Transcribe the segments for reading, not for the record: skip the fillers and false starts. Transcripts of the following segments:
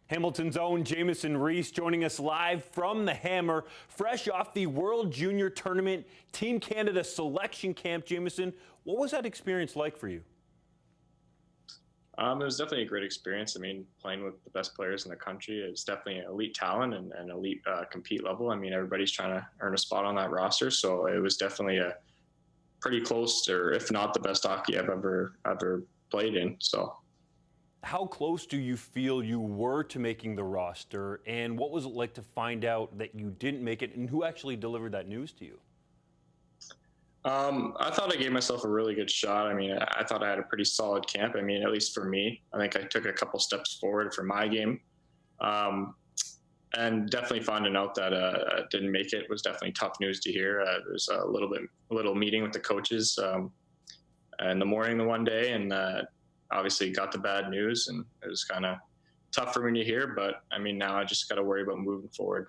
Hamilton's own Jamieson Rees joining us live from the Hammer, fresh off the World Junior Tournament Team Canada selection camp. Jamieson, what was that experience like for you? It was definitely a great experience. I mean, playing with the best players in the country, it's definitely an elite talent and elite compete level. I mean, everybody's trying to earn a spot on that roster, so it was definitely a pretty close, or if not the best hockey I've ever played in. So, How close do you feel you were to making the roster, and what was it like to find out that you didn't make it, and who actually delivered that news to you? I thought I gave myself a really good shot. I mean, I thought I had a pretty solid camp. I mean, at least for me, I think I took a couple steps forward for my game. Um, and definitely finding out that I didn't make it was definitely tough news to hear. There was a little meeting with the coaches in the morning the one day, and obviously got the bad news, and it was kind of tough for me to hear. But I mean, now I just got to worry about moving forward.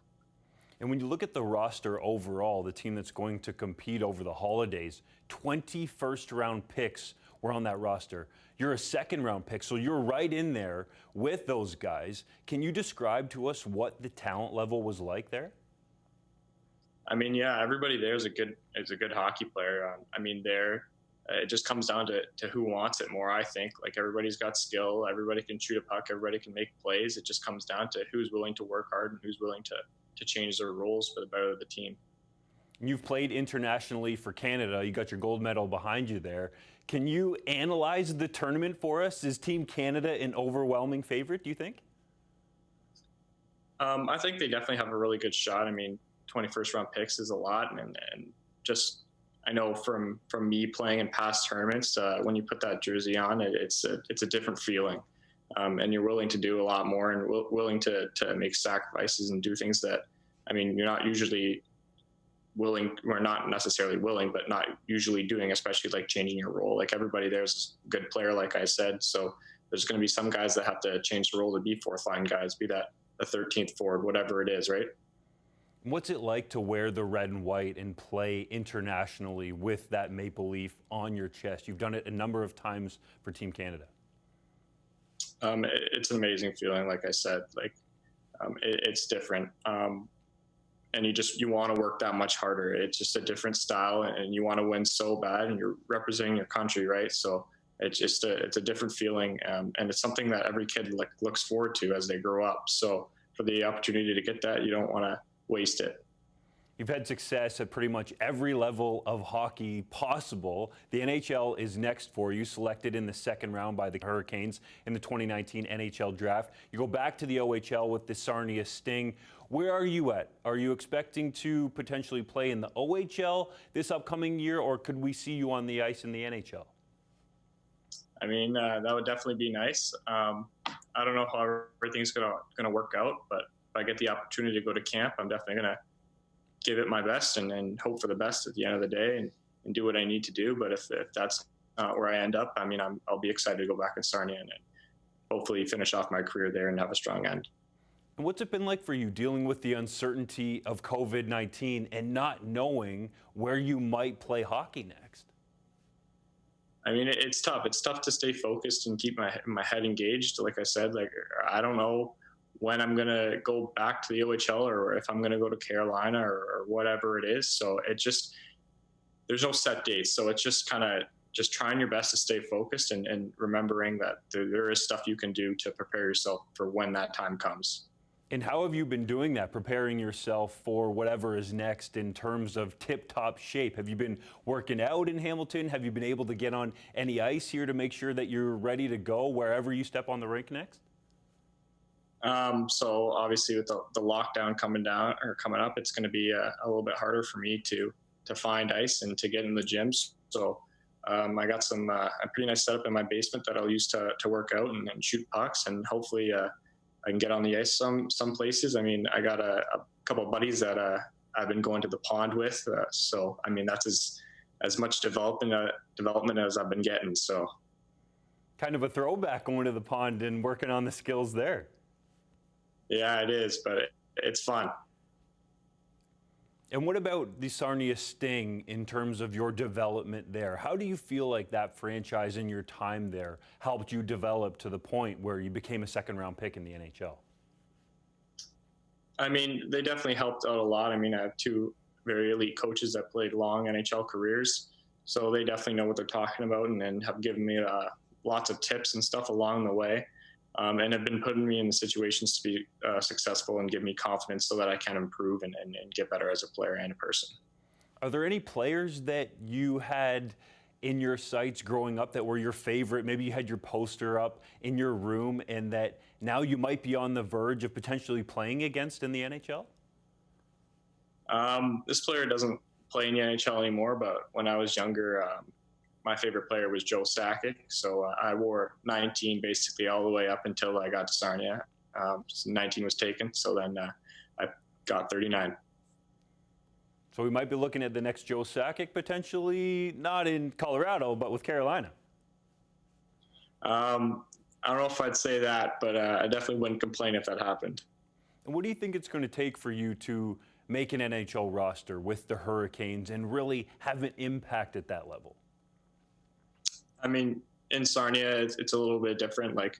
And when you look at the roster overall, the team that's going to compete over the holidays, 20 first-round picks were on that roster. You're a second-round pick, so you're right in there with those guys. Can you describe to us what the talent level was like there? I mean, yeah, everybody there is a good hockey player. I mean, it just comes down to who wants it more. I think like everybody's got skill, everybody can shoot a puck, everybody can make plays. It just comes down to who's willing to work hard and who's willing to change their roles for the better of the team. You've played internationally for Canada. You got your gold medal behind you there. Can you analyze the tournament for us? Is Team Canada an overwhelming favorite, do you think? I think they definitely have a really good shot. I mean, 21st round picks is a lot, and just I know from me playing in past tournaments, when you put that jersey on, it's a different feeling, and you're willing to do a lot more and willing to make sacrifices and do things that, I mean, you're not usually willing, or not necessarily willing, but not usually doing, especially like changing your role. Like everybody there's a good player, like I said. So there's going to be some guys that have to change the role to be fourth line guys, be that the 13th forward, whatever it is, right? What's it like to wear the red and white and play internationally with that maple leaf on your chest? You've done it a number of times for Team Canada. It's an amazing feeling. Like I said, like it's different. And you want to work that much harder. It's just a different style, and you want to win so bad, and you're representing your country, right? So it's a different feeling, and it's something that every kid looks forward to as they grow up. So for the opportunity to get that, you don't want to waste it. You've had success at pretty much every level of hockey possible. The NHL is next for you, selected in the second round by the Hurricanes in the 2019 NHL draft. You go back to the OHL with the Sarnia Sting. Where are you at? Are you expecting to potentially play in the OHL this upcoming year, or could we see you on the ice in the NHL? I mean, that would definitely be nice. I don't know how everything's gonna work out, but if I get the opportunity to go to camp, I'm definitely gonna give it my best and hope for the best at the end of the day and do what I need to do. But if that's not where I end up, I mean, I'll be excited to go back in Sarnia and hopefully finish off my career there and have a strong end. And what's it been like for you dealing with the uncertainty of COVID-19 and not knowing where you might play hockey next? I mean, it's tough. It's tough to stay focused and keep my head engaged. Like I said, like I don't know when I'm going to go back to the OHL or if I'm going to go to Carolina or whatever it is. So there's no set dates. So it's just kind of just trying your best to stay focused and remembering that there is stuff you can do to prepare yourself for when that time comes. And how have you been doing that, preparing yourself for whatever is next in terms of tip-top shape? Have you been working out in Hamilton? Have you been able to get on any ice here to make sure that you're ready to go wherever you step on the rink next? So obviously with the lockdown coming up, it's going to be a little bit harder for me to find ice and to get in the gyms. So I got a pretty nice setup in my basement that I'll use to work out and shoot pucks, and hopefully I can get on the ice some places. I mean, I got a couple of buddies that I've been going to the pond with. So I mean, that's as much development as I've been getting. So Kind of a throwback going to the pond and working on the skills there. yeah, it is, but it's fun. And what about the Sarnia Sting in terms of your development there? How do you feel like that franchise and your time there helped you develop to the point where you became a second-round pick in the NHL? I mean, they definitely helped out a lot. I mean, I have two very elite coaches that played long NHL careers, so they definitely know what they're talking about, and have given me lots of tips and stuff along the way, and have been putting me in the situations to be successful and give me confidence so that I can improve and get better as a player and a person. Are there any players that you had in your sights growing up that were your favorite? Maybe you had your poster up in your room and that now you might be on the verge of potentially playing against in the NHL? This player doesn't play in the NHL anymore, but when I was younger, my favorite player was Joe Sakic. So I wore 19 basically all the way up until I got to Sarnia. 19 was taken, so then I got 39. So we might be looking at the next Joe Sakic potentially, not in Colorado, but with Carolina. I don't know if I'd say that, but I definitely wouldn't complain if that happened. And what do you think it's going to take for you to make an NHL roster with the Hurricanes and really have an impact at that level? I mean, in Sarnia, it's a little bit different. Like,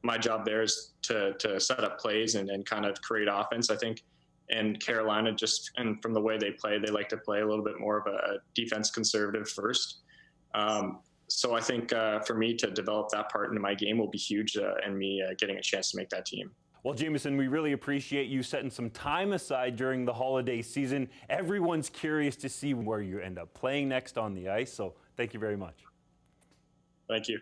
my job there is to set up plays and kind of create offense. I think in Carolina, just and from the way they play, they like to play a little bit more of a defense conservative first. So I think for me to develop that part into my game will be huge, and me getting a chance to make that team. Well, Jamieson, we really appreciate you setting some time aside during the holiday season. Everyone's curious to see where you end up playing next on the ice, so thank you very much. Thank you.